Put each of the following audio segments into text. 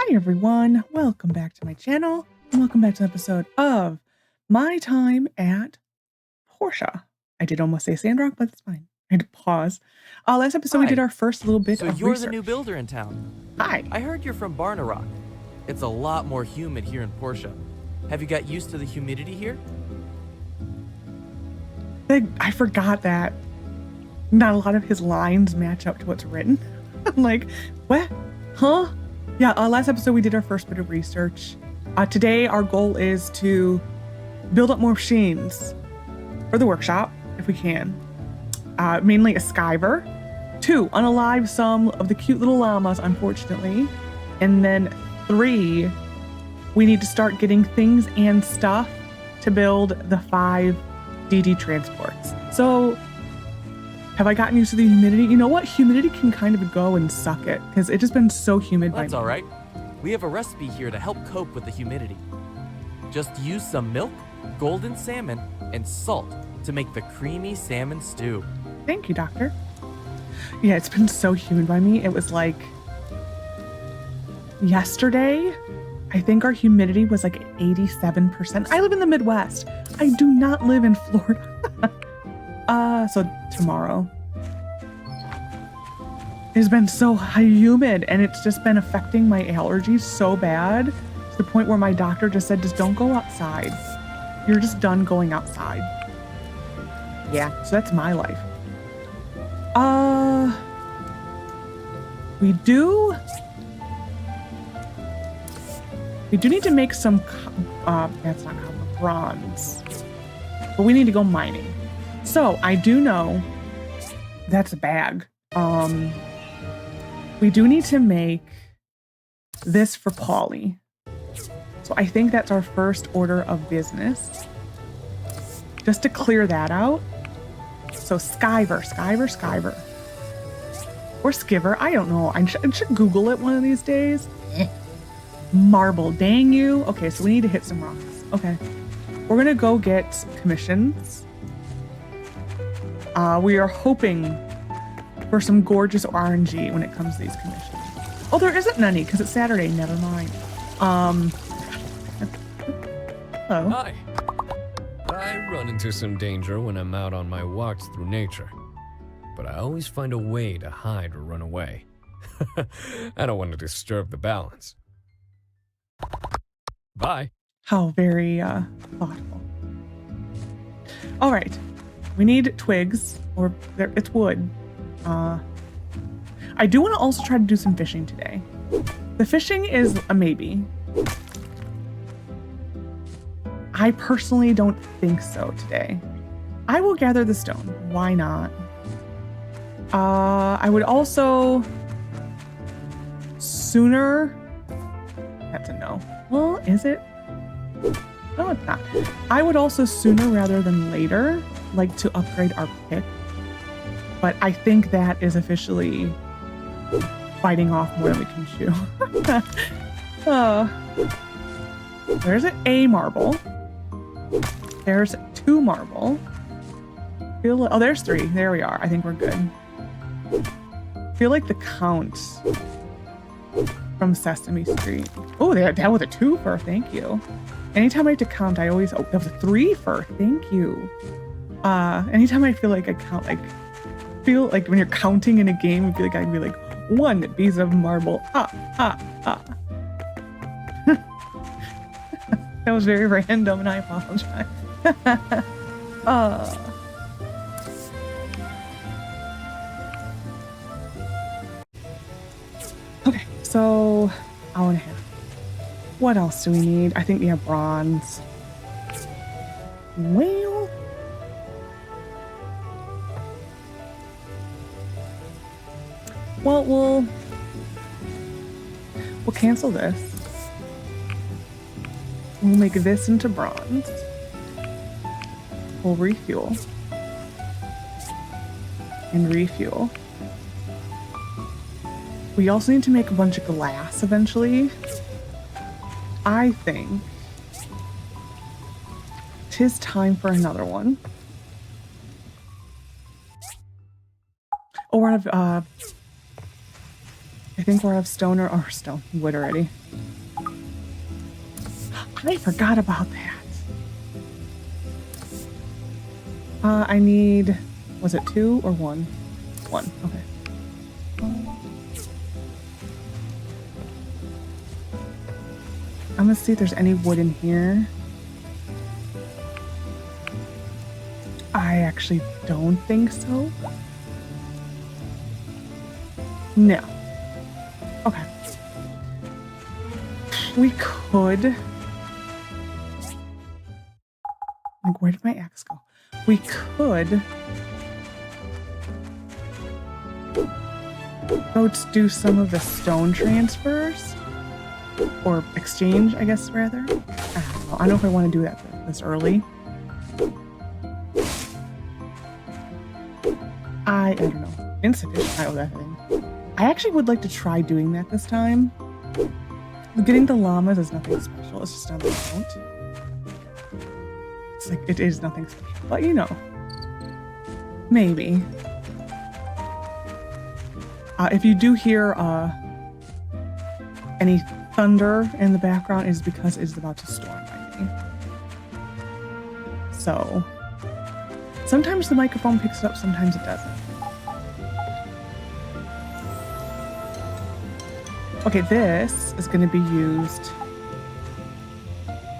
Hi everyone, welcome back to my channel, and welcome back to an episode of my time at Portia. I did almost say Sandrock, but it's fine. I had to pause. Last episode we did our first little bit of research. So you're the new builder in town. Hi. I heard you're from Barnarock. It's a lot more humid here in Portia. Have you got used to the humidity here? I forgot that not a lot of his lines match up to what's written. I'm like, what? Huh? Yeah, last episode we did our first bit of research. Today our goal is to build up more machines for the workshop, if we can. Mainly a skiver. 2, unalive some of the cute little llamas, unfortunately. And then 3, we need to start getting things and stuff to build the 5 DD transports. So, have I gotten used to the humidity? You know what? Humidity can kind of go and suck it, because it's just been so humid by now. That's all right. We have a recipe here to help cope with the humidity. Just use some milk, golden salmon, and salt to make the creamy salmon stew. Thank you, Doctor. Yeah, it's been so humid by me. It was like yesterday, I think our humidity was like 87%. I live in the Midwest. I do not live in Florida. So tomorrow. It's been so humid and it's just been affecting my allergies so bad to the point where my doctor just said, just don't go outside. You're just done going outside. Yeah, so that's my life. We do need to make some, that's not copper, bronze, but we need to go mining. So I do know that's a bag. We do need to make this for Paulie. So I think that's our first order of business. Just to clear that out. So skiver. Or skiver, I don't know. I should Google it one of these days. Marble, dang you. Okay, so we need to hit some rocks. Okay. We're gonna go get commissions. We are hoping for some gorgeous RNG when it comes to these commissions. Oh, there isn't any because it's Saturday. Never mind. Hello. Hi. I run into some danger when I'm out on my walks through nature, but I always find a way to hide or run away. I don't want to disturb the balance. Bye. How very thoughtful. All right. We need twigs, or it's wood. I do want to also try to do some fishing today. The fishing is a maybe. I personally don't think so today. I will gather the stone. Why not? I would also sooner. That's a no. Well, is it? No, it's not. I would also sooner rather than later like to upgrade our pick, but I think that is officially biting off more than we can chew. There's an A marble. There's 2 marble. Oh, there's 3. There we are. I think we're good. Feel like the count from Sesame Street. Oh, they're down with a 2 for. Thank you. Anytime I have to count, I always, oh, that was a 3 for. Thank you. Anytime I feel like I count, feel like when you're counting in a game, I feel like I can be like 1 piece of marble. That was very random, and I apologize. Okay, so hour and a half. What else do we need? I think we have bronze. Well, we'll cancel this. We'll make this into bronze. We'll refuel. And refuel. We also need to make a bunch of glass eventually. I think 'tis time for another one. Oh, we're out of I think we're out of stone or stone wood already. I forgot about that. I need, was it 2 or 1? 1, okay. I'm gonna see if there's any wood in here. I actually don't think so. No. Okay. We could. Like, where did my axe go? We could go to do some of the stone transfers. Or exchange, I guess, rather. I don't know. I don't know if I want to do that this early. I don't know. Insufficient. Oh, that thing. I actually would like to try doing that this time. Getting the llamas is nothing special. It's just another mount. It's like, it is nothing special. But, you know. Maybe. If you do hear any thunder in the background, is because it's about to storm, I think. So, sometimes the microphone picks it up, sometimes it doesn't. Okay, this is going to be used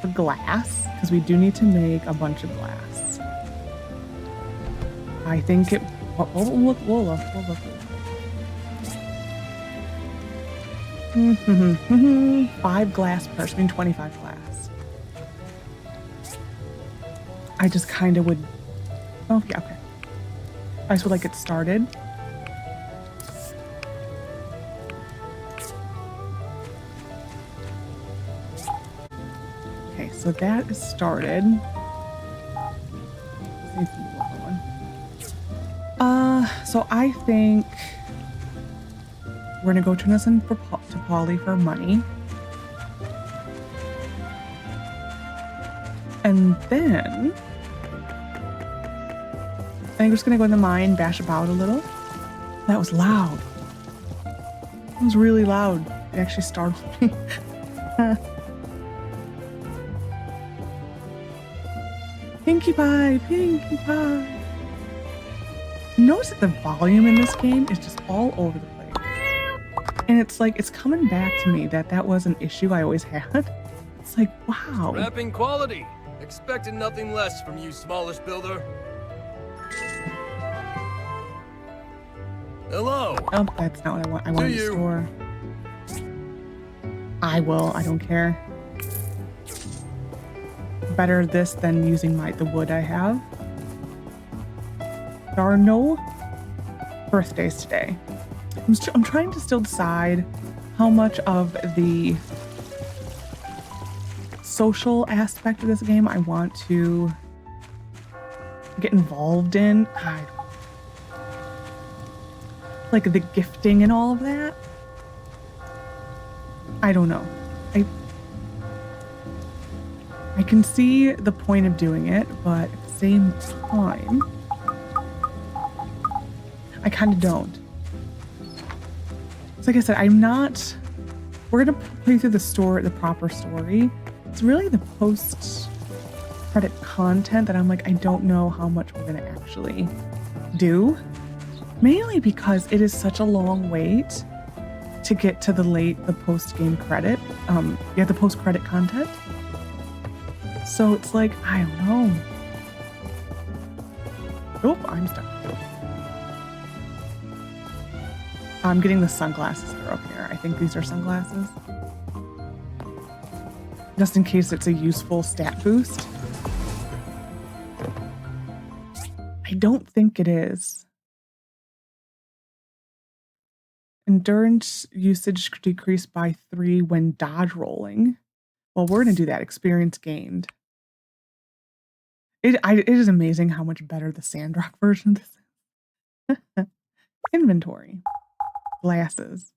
for glass, because we do need to make a bunch of glass. I think it... We'll look. 5 glass per, I mean 25 glass. I just kind of would... Oh, yeah, okay. I just would like it started. Okay, so that is started. Let's see if we can work on. So I think we're gonna go turn this in to Paulie for money. And then I think we're just gonna go in the mine, bash about a little. That was loud. It was really loud. It actually startled me. Pinkie Pie, Pinkie Pie. Notice that the volume in this game is just all over the place. And it's like, it's coming back to me that was an issue I always had. It's like, wow. Scrapping quality. Expected nothing less from you, smallest builder. Hello. Oh, that's not what I want. I want to store. I will. I don't care. Better this than using the wood I have. There are no birthdays today. I'm trying to still decide how much of the social aspect of this game I want to get involved in. Like the gifting and all of that. I don't know. I can see the point of doing it, but at the same time, I kind of don't. So like I said, we're going to play through the proper story. It's really the post-credit content that I'm like, I don't know how much we're going to actually do. Mainly because it is such a long wait to get to the post-game credit. The post-credit content. So it's like, I don't know. Oh, I'm stuck. I'm getting the sunglasses that are up here. I think these are sunglasses. Just in case it's a useful stat boost. I don't think it is. Endurance usage decreased by 3 when dodge rolling. Well, we're going to do that. Experience gained. It is amazing how much better the Sandrock version of this is. Inventory. Glasses.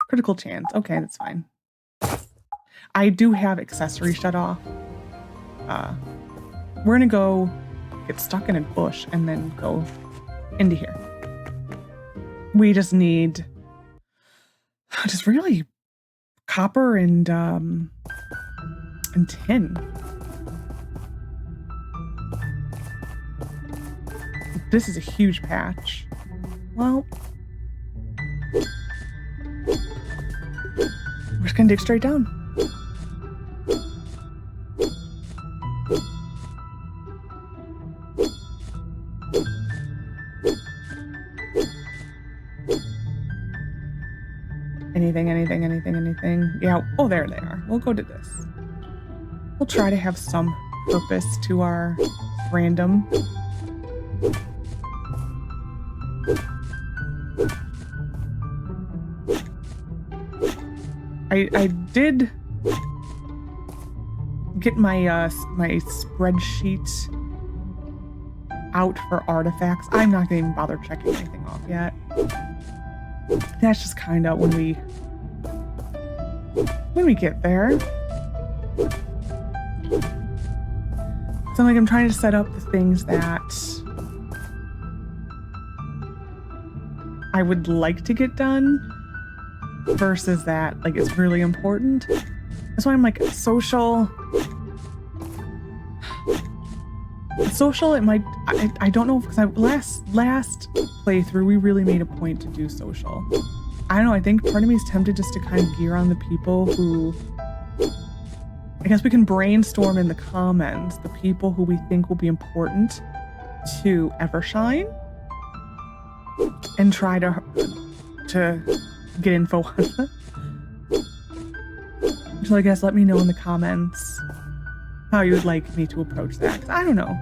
Critical chance. Okay, that's fine. I do have accessory shut off. We're going to go get stuck in a bush and then go into here. We just need just really copper and tin. This is a huge patch. Well, we're just gonna dig straight down. Anything. Yeah, oh, there they are. We'll go to this. We'll try to have some purpose to our random. I did get my my spreadsheet out for artifacts. I'm not gonna even bother checking anything off yet. That's just kind of when we get there. So I'm trying to set up the things that I would like to get done versus that it's really important. That's why I'm social. Social, it might. I don't know, because last playthrough we really made a point to do social. I don't know. I think part of me is tempted just to kind of gear on the people who. I guess we can brainstorm in the comments the people who we think will be important to Evershine, and try to get info on them. So I guess let me know in the comments how you would like me to approach that. 'Cause I don't know.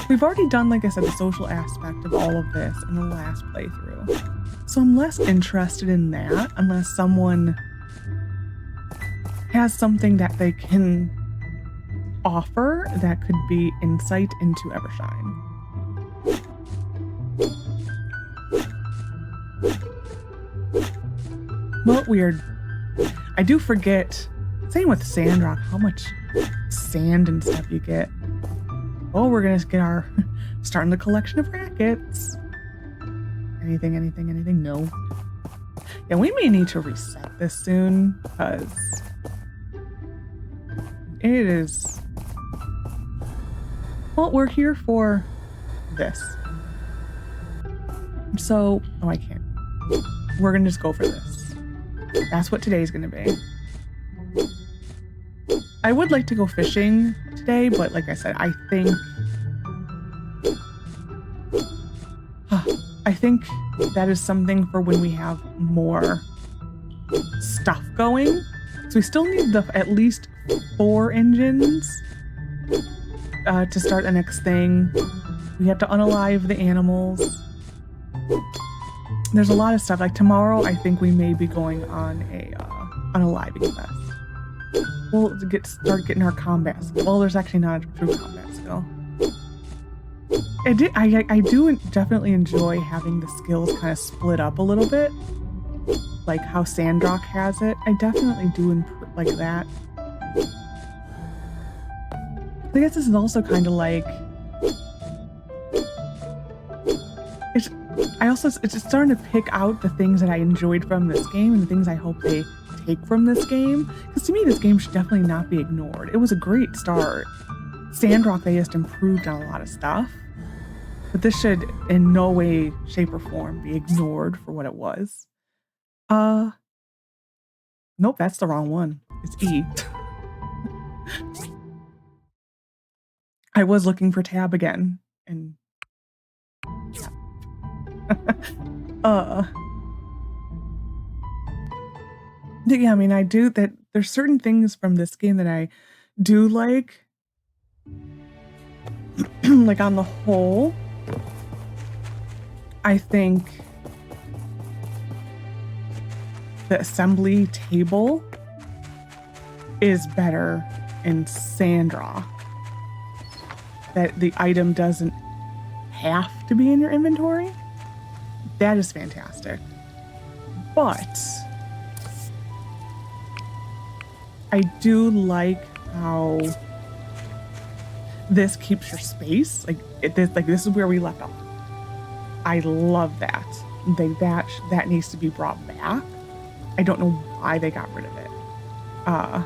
We've already done, like I said, the social aspect of all of this in the last playthrough. So I'm less interested in that unless someone has something that they can offer that could be insight into Evershine. Well, weird. I do forget, same with Sandrock, how much sand and stuff you get. Oh, we're gonna get starting the collection of rackets. Anything? No. Yeah, we may need to reset this soon, because it is. Well, we're here for this. So, I can't. We're gonna just go for this. That's what today's gonna be. I would like to go fishing today, but like I said, I think that is something for when we have more stuff going. So we still need at least 4 engines to start the next thing. We have to unalive the animals. There's a lot of stuff. Like tomorrow, I think we may be going on a unaliving quest. We'll start getting our combat skill. Well, there's actually not a true combat skill. I do definitely enjoy having the skills kind of split up a little bit, like how Sandrock has it. I definitely do like that. I guess this is also kind of like it's just starting to pick out the things that I enjoyed from this game and the things I hope they take from this game. Because to me, this game should definitely not be ignored. It was a great start. Sandrock, they just improved on a lot of stuff. But this should in no way, shape, or form be ignored for what it was. Nope, that's the wrong one. It's E. I was looking for tab again, and yeah, I mean, I do that. There's certain things from this game that I do like. Like on the whole, I think the assembly table is better in Sandrock. That the item doesn't have to be in your inventory. That is fantastic. But I do like how this keeps your space. This is where we left off. I love that. That needs to be brought back. I don't know why they got rid of it. I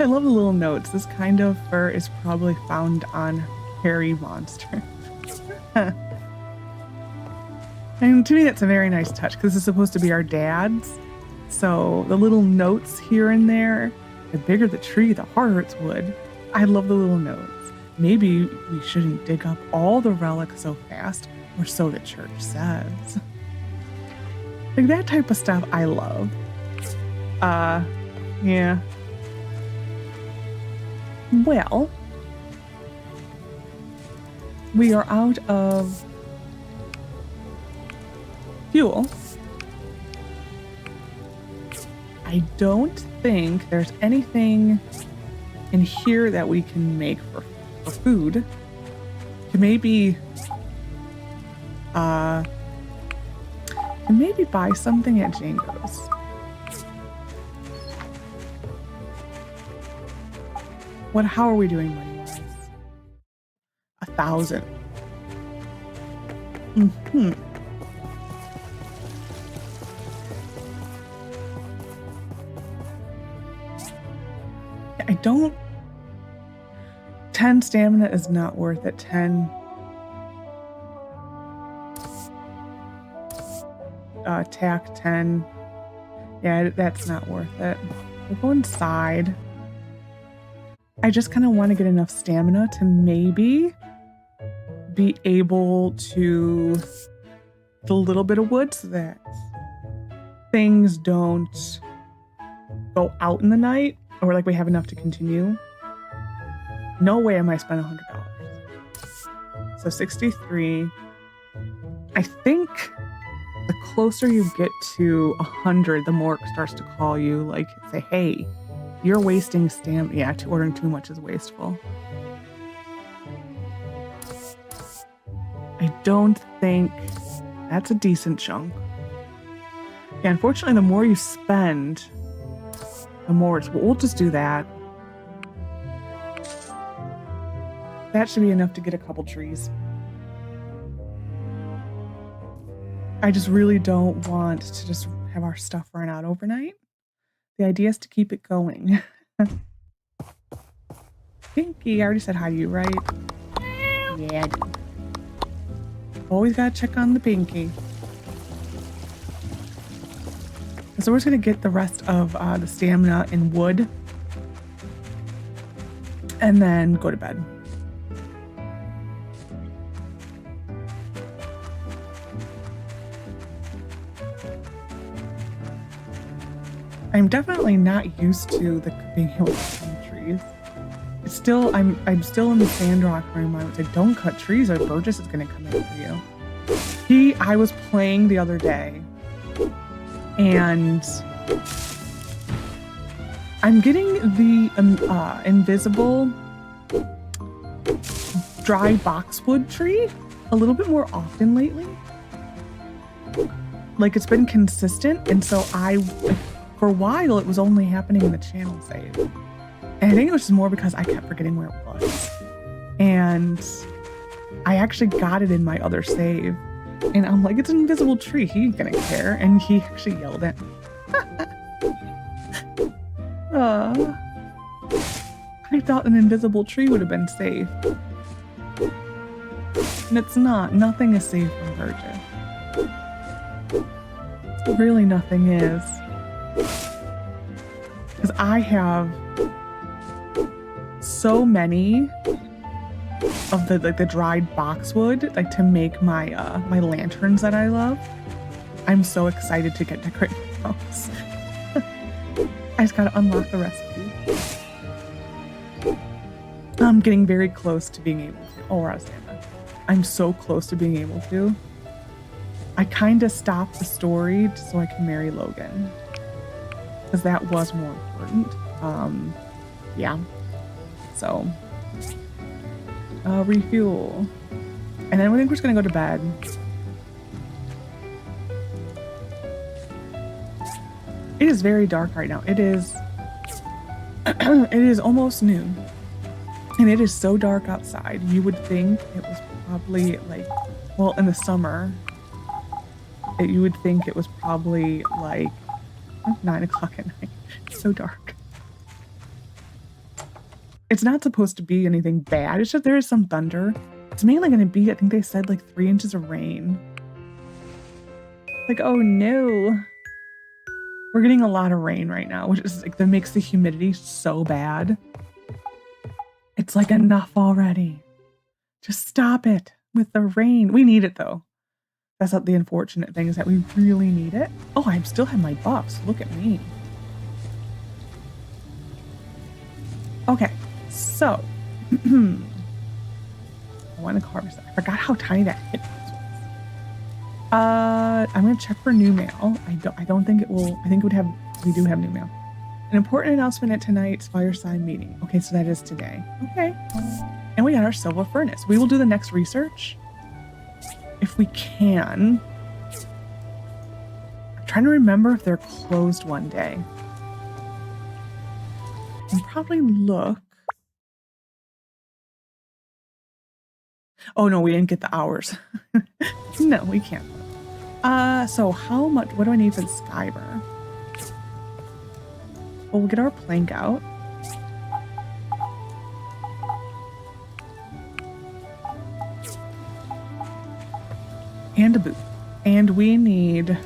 love the little notes. This kind of fur is probably found on hairy monster. And to me, that's a very nice touch because it's supposed to be our dad's. So the little notes here and there, the bigger the tree, the harder it's wood. I love the little notes. Maybe we shouldn't dig up all the relics so fast, or so the church says. Like that type of stuff I love. Yeah. Well, we are out of fuel. I don't think there's anything in here that we can make for food. Maybe buy something at Django's. How are we doing money-wise? 1,000. I don't... 10 stamina is not worth it. 10... attack 10. Yeah, that's not worth it. We'll go inside. I just kind of want to get enough stamina to maybe be able to get a little bit of wood so that things don't go out in the night, or like we have enough to continue. No way am I spending $100. So 63. I think the closer you get to 100, the more it starts to call you, like say, hey, you're wasting stamina. Yeah, ordering too much is wasteful. I don't think that's a decent chunk. Yeah, unfortunately, the more you spend, the more it's... We'll just do that. That should be enough to get a couple trees. I just really don't want to just have our stuff run out overnight. The idea is to keep it going. Pinky, I already said hi to you, right? Yeah, I do. Always gotta check on the Pinky. So we're just gonna get the rest of the stamina in wood and then go to bed. I'm definitely not used to being able to cut trees. It's still, I'm still in the sandrock where my mind would say, don't cut trees or Burgess is gonna come in for you. I was playing the other day and I'm getting the invisible dry boxwood tree a little bit more often lately. Like it's been consistent, and so for a while, it was only happening in the channel save. And I think it was just more because I kept forgetting where it was. And I actually got it in my other save. And I'm like, it's an invisible tree. He ain't gonna care. And he actually yelled at me. I thought an invisible tree would have been safe. And it's not. Nothing is safe from Burgess. Really, nothing is. Because I have so many of the dried boxwood, like to make my my lanterns that I love. I'm so excited to get decorated house. I just gotta unlock the recipe. I'm getting very close to being able to. Oh, we're out of stamina. I'm so close to being able to. I kind of stopped the story so I can marry Logan. Because that was more important. Yeah. So, refuel. And then I think we're just gonna go to bed. It is very dark right now. It is, it is almost noon. And it is so dark outside. You would think it was probably like, well, in the summer, You would think it was probably like 9 o'clock at night. It's so dark. It's not supposed to be anything bad. It's just there is some thunder. It's mainly going to be, I think they said, like 3 inches of rain. Like, oh no. We're getting a lot of rain right now, which is like, that makes the humidity so bad. It's like enough already. Just stop it with the rain. We need it though. That's not the unfortunate thing, is that we really need it. Oh, I still have my buffs. Look at me. Okay, so I want to harvest that. I forgot how tiny that hit was. I'm gonna check for new mail. I don't think it will. I think we do have new mail. An important announcement at tonight's Fireside meeting. Okay, so that is today. Okay. And we got our silver furnace. We will do the next research if we can. I'm trying to remember if they're closed one day. And probably look. Oh no, we didn't get the hours. No, we can't. So how much, what do I need for the Skyber? Well, we'll get our plank out. And a boot. And we need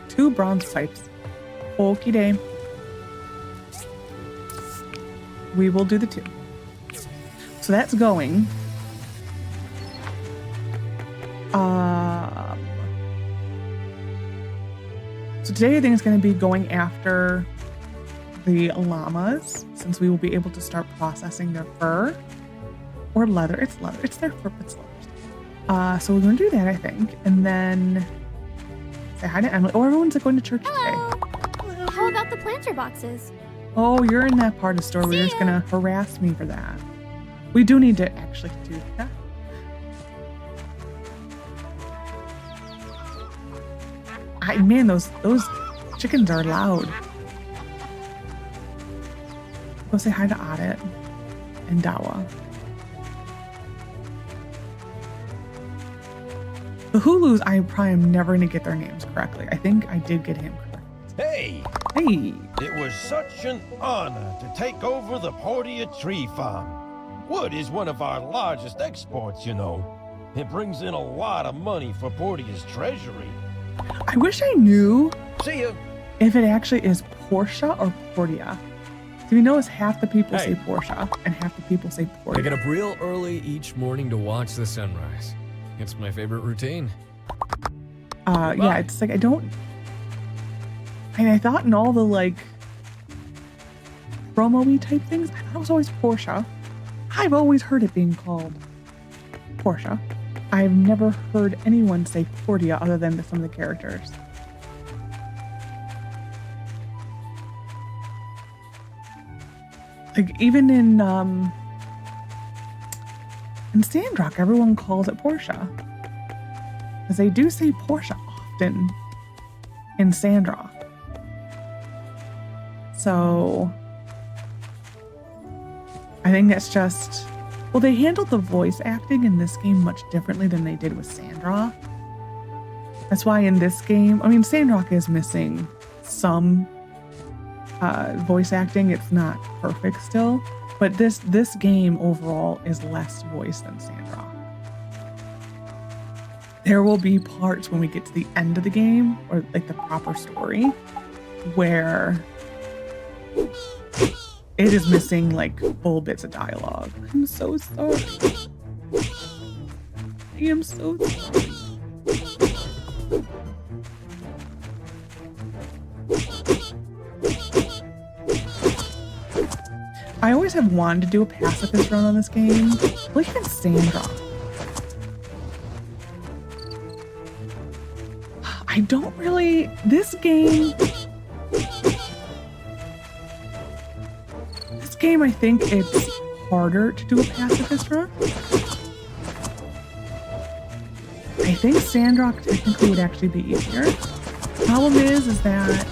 2 bronze pipes. Okie day. We will do the 2. So that's going. So today I think it's going to be going after the llamas, since we will be able to start processing their fur or leather. It's leather. It's their fur. It's leather. So we're going to do that, I think, and then say hi to Emily. Oh, everyone's going to church Hello. today. How about the planter boxes? Oh, you're in that part of the store where you're just going to harass me for that. We do need to actually do that. Man, those chickens are loud. Go say hi to Audit and Dawa. The Hulus, I probably am never going to get their names correctly. I think I did get him correct. Hey! Hey! It was such an honor to take over the Portia tree farm. Wood is one of our largest exports, you know. It brings in a lot of money for Portia's treasury. I wish I knew See ya. if it actually is Portia or Portia. Do we know is half the people Hey. say Portia and half the people say I get Portia? up real early each morning to watch the sunrise. It's my favorite routine. Yeah, it's like I don't. And I thought in all the like promo-y type things, I thought it was always Portia. I've always heard it being called Portia. I've never heard anyone say Portia other than some of the characters. Like even in Sandrock, everyone calls it Portia. Because they do say Portia often in Sandrock. So I think that's just, well, they handled the voice acting in this game much differently than they did with Sandrock. That's why in this game, I mean, Sandrock is missing some voice acting. It's not perfect still, but this game overall is less voice than Sandrock. There will be parts when we get to the end of the game, or like the proper story, where it is missing like full bits of dialogue. I'm so sorry. I am so sorry. I always have wanted to do a pacifist run on this game. Like even Sandrock. I don't really, this game I think it's harder to do a pacifist run. I think Sandrock technically would actually be easier. Problem is that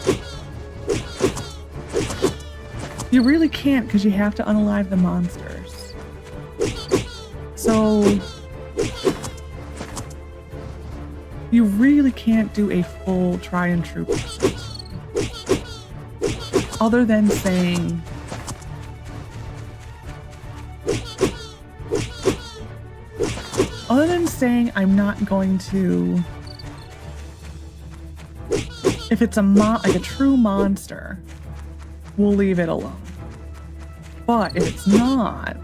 you really can't because you have to unalive the monsters. So You really can't do a full try and true process. Other than saying, I'm not going to, if it's like a true monster, we'll leave it alone. But if it's not,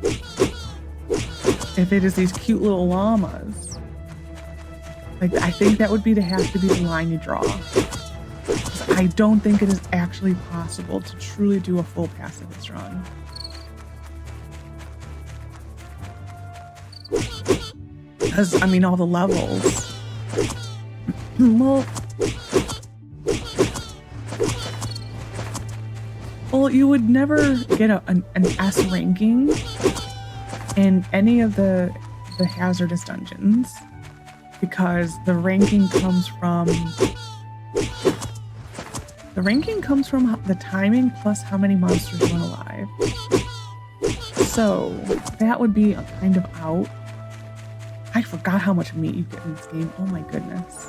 if it is these cute little llamas, like I think that would have to be the line you draw. I don't think it is actually possible to truly do a full pacifist run. Because, I mean, all the levels. Well, you would never get an S ranking in any of the hazardous dungeons because the ranking comes from the timing plus how many monsters run alive. So that would be a kind of out. I forgot how much meat you get in this game. Oh my goodness.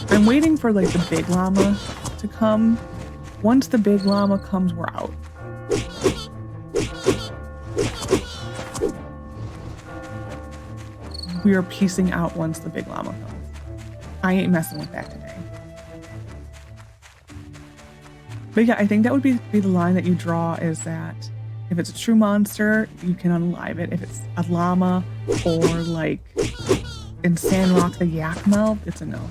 I'm waiting for like the big llama to come. Once the big llama comes, we're out. We are piecing out once the big llama comes. I ain't messing with that today. But yeah, I think that would be the line that you draw, is that if it's a true monster, you can unalive it. If it's a llama or like in Sandrock the yak meld, it's a no.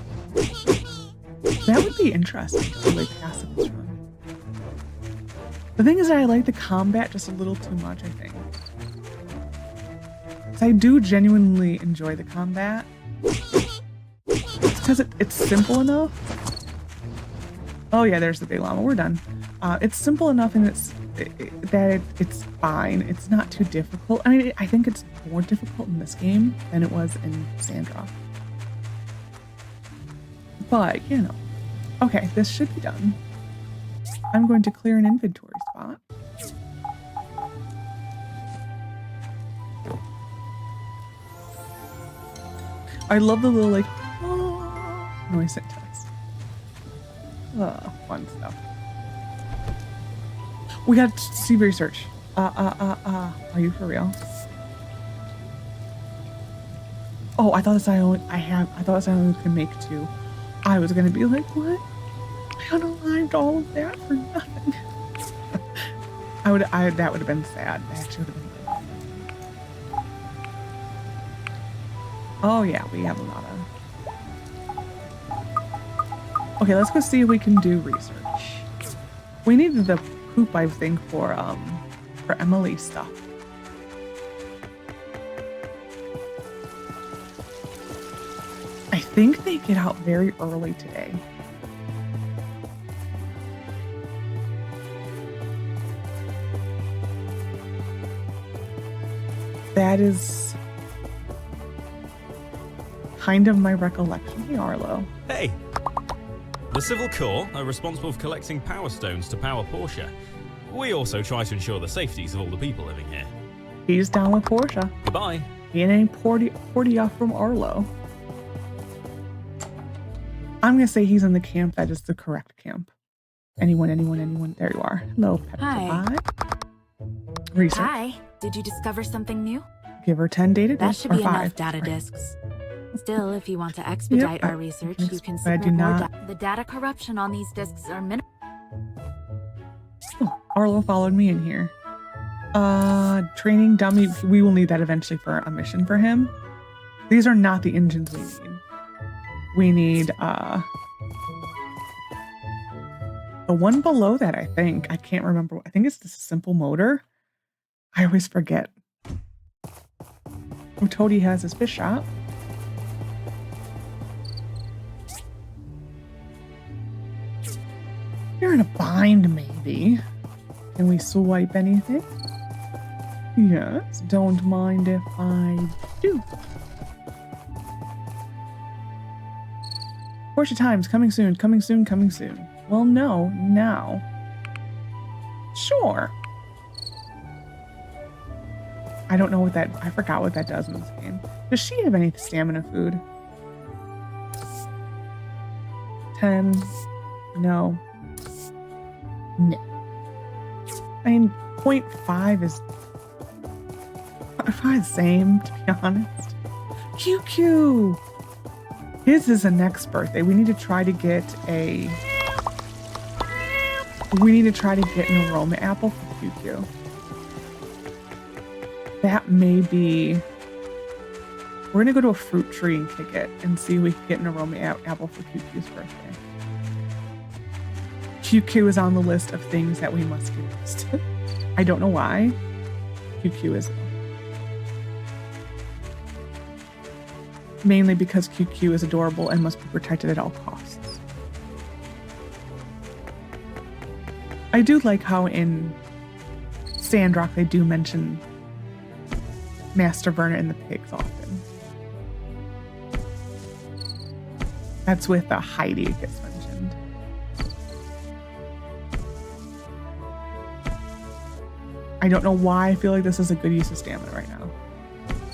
That would be interesting to really passive this run. The thing is that I like the combat just a little too much, I think. So I do genuinely enjoy the combat. It's because it's simple enough. Oh yeah, there's the big llama. We're done. It's simple enough and it's fine. It's not too difficult. I mean, I think it's more difficult in this game than it was in Sandrock. But, you know. Okay, this should be done. I'm going to clear an inventory spot. I love the little, like, noise it does. Fun stuff. We got sea research. Are you for real? Oh, I thought that's I only could make 2. I was gonna be like, what? I unalived all of that for nothing. That would have been sad. That actually would have been good. Oh yeah, we have a lot of. Okay, let's go see if we can do research. We needed the poop, I think, for Emily's stuff. I think they get out very early today. That is kind of my recollection. Hey, Arlo. Hey! The Civil Corps are responsible for collecting power stones to power Portia. We also try to ensure the safeties of all the people living here. He's down with Portia. Goodbye. He ain't Portia from Arlo. I'm going to say he's in the camp that is the correct camp. Anyone. There you are. Hello, Pepper. Hi. Research. Hi. Did you discover something new? Give her 10 data That disks. should be or 5. enough data disks. Still, if you want to expedite our research, you can I do submit more not. The data corruption on these disks are minimal. Oh, Arlo followed me in here. Training dummy. We will need that eventually for a mission for him. These are not the engines we need. We need, the one below that, I think. I can't remember. I think it's the simple motor. I always forget. Oh, Toady has his fish shop. You're in a bind, maybe. Can we swipe anything? Yes, don't mind if I do. Portia Times, coming soon. Well, no, now. Sure. I don't know what that, I forgot what that does in this game. Does she have any stamina food? 10. No. No. I mean, 0.5 is probably the same, to be honest. QQ! His is a next birthday. We need to try to get an aroma apple for QQ. That may be... We're going to go to a fruit tree and kick it and see if we can get an aroma apple for QQ's birthday. QQ is on the list of things that we must get listed. I don't know why. QQ is. Mainly because QQ is adorable and must be protected at all costs. I do like how in Sandrock they do mention Master Verna and the pigs often. That's with Heidi it gets mentioned. I don't know why I feel like this is a good use of stamina right now.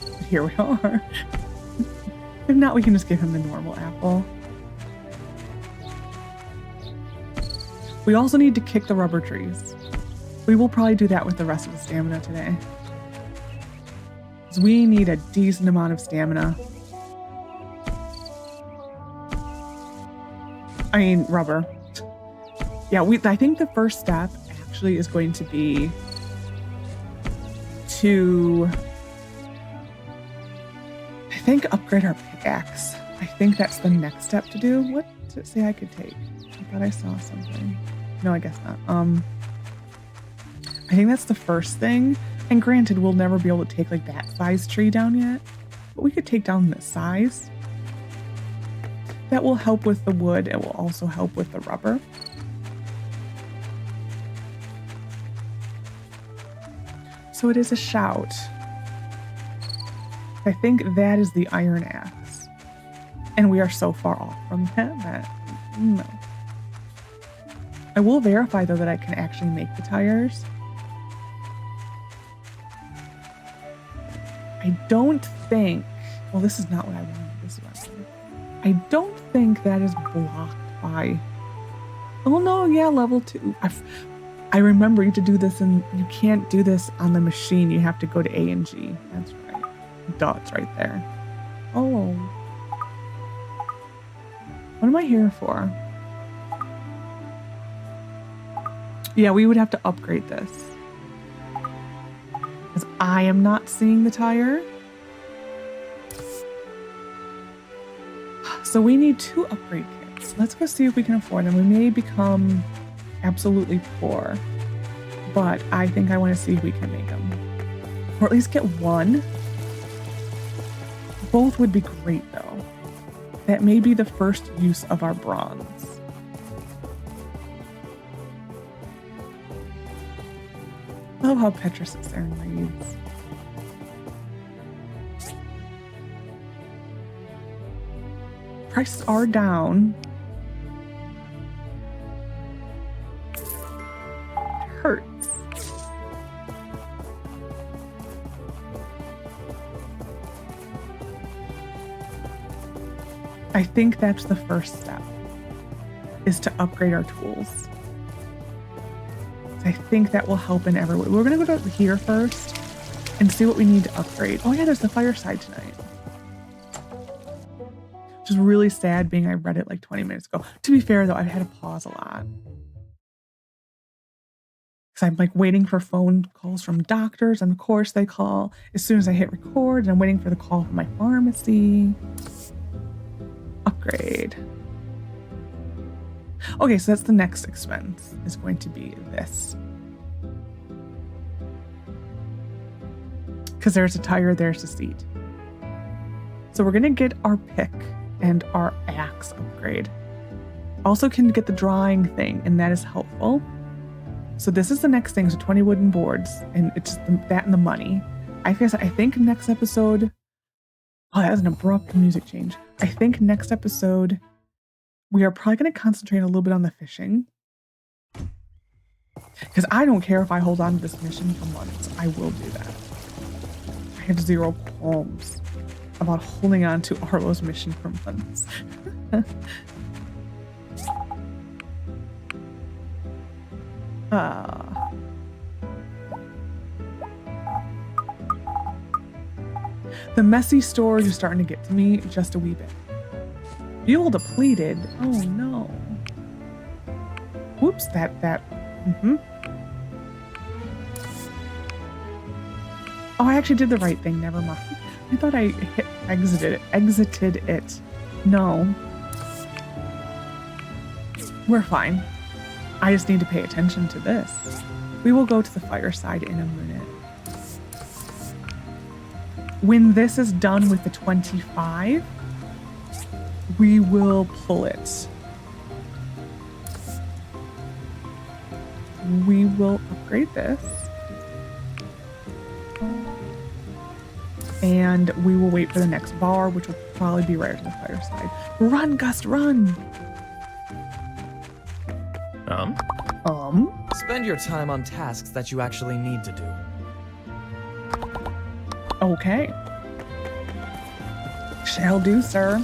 But here we are. If not, we can just give him the normal apple. We also need to kick the rubber trees. We will probably do that with the rest of the stamina today. Because we need a decent amount of stamina. I mean, rubber. Yeah, I think the first step actually is going to be to, I think, upgrade our pickaxe. I think that's the next step to do. What did it say I could take? I thought I saw something. No, I guess not. I think that's the first thing. And granted, we'll never be able to take like that size tree down yet, but we could take down this size. That will help with the wood. It will also help with the rubber. So it is a shout. I think that is the iron axe. And we are so far off from that no. I will verify though that I can actually make the tires. I don't think, well, this is not what I wanted. This is what I wanted. I don't think that is blocked by, oh no, yeah, level 2. I remember you to do this, and you can't do this on the machine. You have to go to A and G. That's right. Dots right there. Oh. What am I here for? Yeah, we would have to upgrade this. Because I am not seeing the tire. So we need 2 upgrade kits. Let's go see if we can afford them. We may become absolutely poor, but I think I want to see if we can make them. Or at least get 1. Both would be great though. That may be the first use of our bronze. I love how Petra sits there and reads. Prices are down. Hurts. I think that's the first step, is to upgrade our tools. I think that will help in every way. We're going to go to here first and see what we need to upgrade. Oh yeah, there's the Fireside tonight. Which is really sad being I read it like 20 minutes ago. To be fair though, I've had to pause a lot. Because I'm like waiting for phone calls from doctors, and of course they call as soon as I hit record, and I'm waiting for the call from my pharmacy. Upgrade. Okay, so that's the next expense, is going to be this. Because there's a tire, there's a seat. So we're going to get our pick and our axe upgrade. Also can get the drawing thing, and that is helpful. So this is the next thing, so 20 wooden boards, and it's that and the money. I think next episode... Oh, that was an abrupt music change. I think next episode, we are probably going to concentrate a little bit on the fishing. Because I don't care if I hold on to this mission for months. I will do that. I have 0 qualms about holding on to Arlo's mission for months. The messy storage is starting to get to me just a wee bit. Fuel depleted. Oh no. Whoops, Oh, I actually did the right thing. Never mind. I thought I exited it. No. We're fine. I just need to pay attention to this. We will go to the fireside in a minute. When this is done with the 25, we will pull it. We will upgrade this. And we will wait for the next bar, which will probably be right after the fireside. Run, Gust, run! Spend your time on tasks that you actually need to do. Okay. Shall do, sir.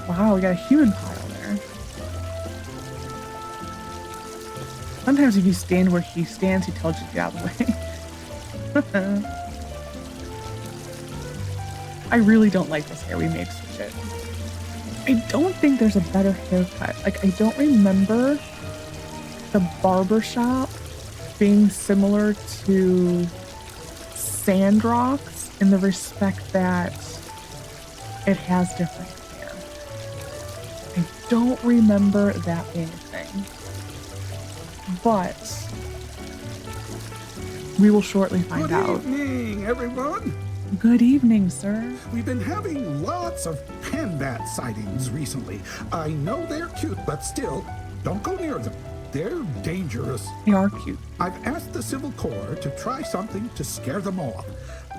Wow, we got a human pile there. Sometimes if you stand where he stands, he tells you to get out of the way. I really don't like this hair. We may switch it. I don't think there's a better haircut. Like, I don't remember the barber shop being similar to Sandrock's in the respect that it has different hair. I don't remember that being a thing. But we will shortly find out. Good evening, everyone. Good evening, sir. We've been having lots of handbat sightings recently. I know they're cute, but still, don't go near them. They're dangerous. They are cute. I've asked the Civil Corps to try something to scare them off,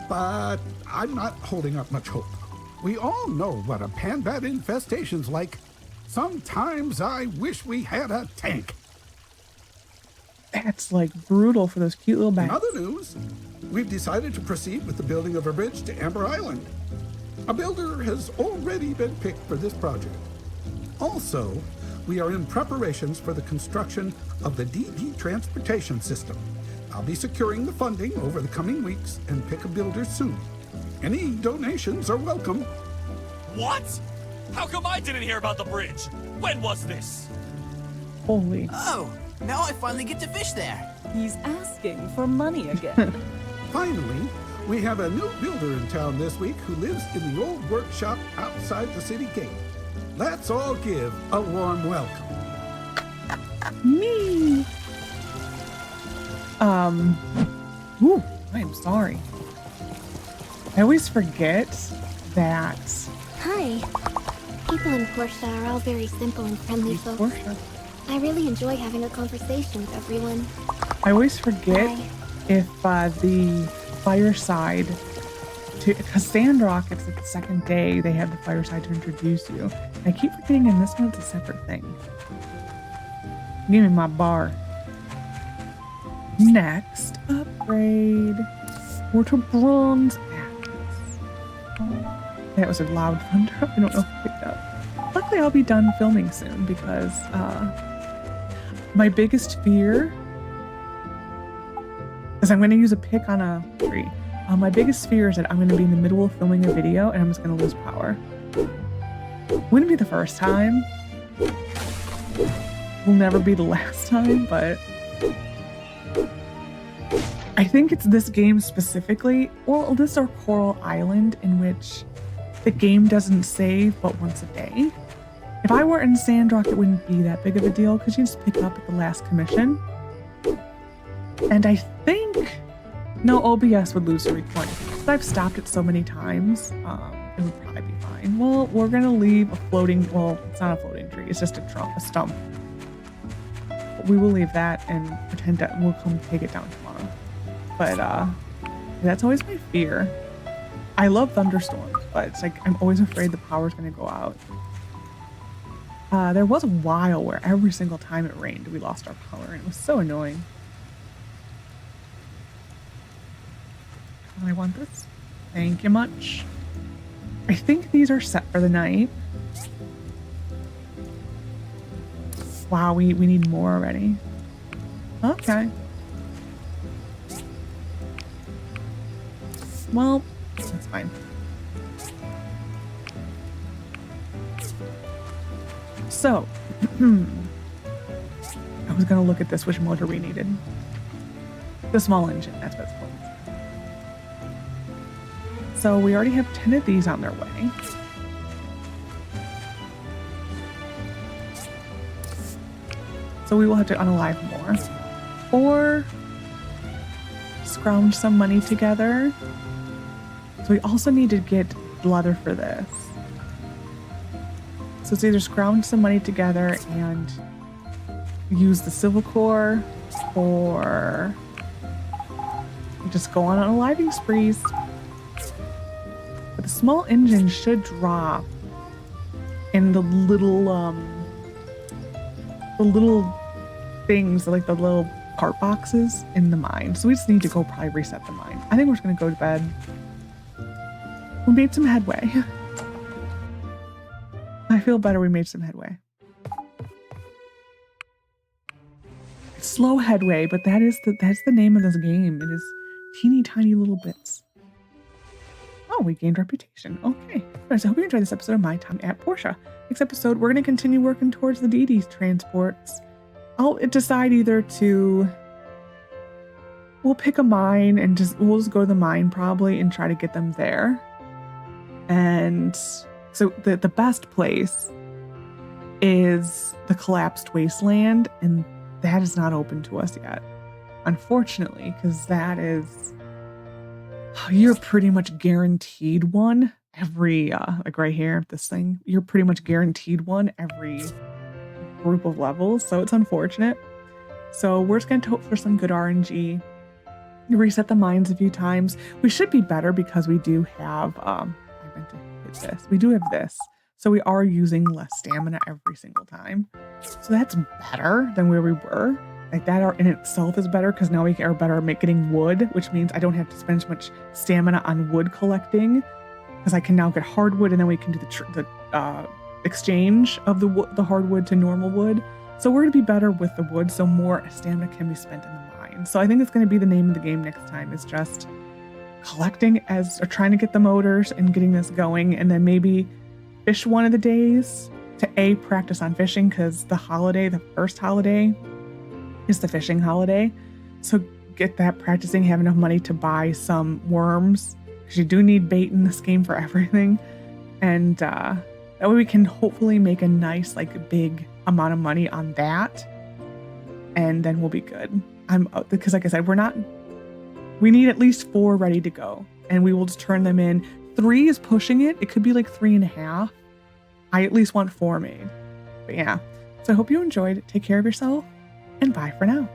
but I'm not holding up much hope. We all know what a handbat infestation's like. Sometimes I wish we had a tank. That's like brutal for those cute little bats. In other news, we've decided to proceed with the building of a bridge to Amber Island. A builder has already been picked for this project. Also, we are in preparations for the construction of the DD transportation system. I'll be securing the funding over the coming weeks and pick a builder soon. Any donations are welcome. What? How come I didn't hear about the bridge? When was this? Holy. Oh, now I finally get to fish there. He's asking for money again. Finally, we have a new builder in town this week who lives in the old workshop outside the city gate. Let's all give a warm welcome. Me. Ooh, I am sorry. I always forget that. Hi. People in Portia are all very simple and friendly folks. Portia. I really enjoy having a conversation with everyone. I always forget if the fireside, because Sandrock, it's the second day they have the fireside to introduce you. I keep forgetting in this one it's a separate thing. Give me my bar. Next, upgrade. We're to bronze axe. That was a loud thunder. I don't know if it picked up. Luckily, I'll be done filming soon because my biggest fear is I'm going to use a pick on a tree. My biggest fear is that I'm going to be in the middle of filming a video and I'm just going to lose power. Wouldn't be the first time. Will never be the last time, but I think it's this game specifically. Well, this is Coral Island in which the game doesn't save but once a day. If I were in Sandrock, it wouldn't be that big of a deal because you just pick up at the last commission. And I think no OBS would lose a recording. But I've stopped it so many times, it would probably be fine. Well, we're gonna leave a floating. Well, it's not a floating tree. It's just a stump. But we will leave that and pretend that we'll come take it down tomorrow. But that's always my fear. I love thunderstorms, but it's like I'm always afraid the power's gonna go out. There was a while where every single time it rained, we lost our power, and it was so annoying. I want this. Thank you much. I think these are set for the night. Wow, we need more already. Okay. Well, that's fine. So, I was gonna look at this, which motor we needed. The small engine, that's what it's called. So we already have 10 of these on their way. So we will have to unalive more. Or scrounge some money together. So we also need to get leather for this. So it's either scrounge some money together and use the civil core, or just go on unaliving sprees. But the small engine should drop in the little things, like the little part boxes in the mine. So we just need to go probably reset the mine. I think we're just gonna go to bed. We made some headway. I feel better we made some headway. Slow headway, but that's the name of this game. It is teeny tiny little bits. Oh, we gained reputation. Okay. Anyways, I hope you enjoyed this episode of My Time at Portia. Next episode, we're going to continue working towards the DD transports. I'll decide either to... We'll pick a mine and we'll just go to the mine probably and try to get them there. And so the best place is the collapsed wasteland, and that is not open to us yet, unfortunately, because that is... You're pretty much guaranteed one every, like right here, this thing, you're pretty much guaranteed one every group of levels. So it's unfortunate. So we're just going to hope for some good RNG. Reset the mines a few times. We should be better because we do have, I meant to hit this. We do have this. So we are using less stamina every single time. So that's better than where we were. Like that in itself is better because now we are better at getting wood, which means I don't have to spend as much stamina on wood collecting because I can now get hardwood, and then we can do the exchange of the hardwood to normal wood. So we're going to be better with the wood, so more stamina can be spent in the mine. So I think it's going to be the name of the game next time, is just collecting or trying to get the motors and getting this going, and then maybe fish one of the days to practice on fishing, because the first holiday is the fishing holiday. So get that practicing, have enough money to buy some worms, because you do need bait in this game for everything. And that way we can hopefully make a nice, like, big amount of money on that. And then we'll be good. Because like I said, we need at least 4 ready to go, and we will just turn them in. 3 is pushing it. It could be like 3.5. I at least want 4 made. But yeah. So I hope you enjoyed. Take care of yourself, and bye for now.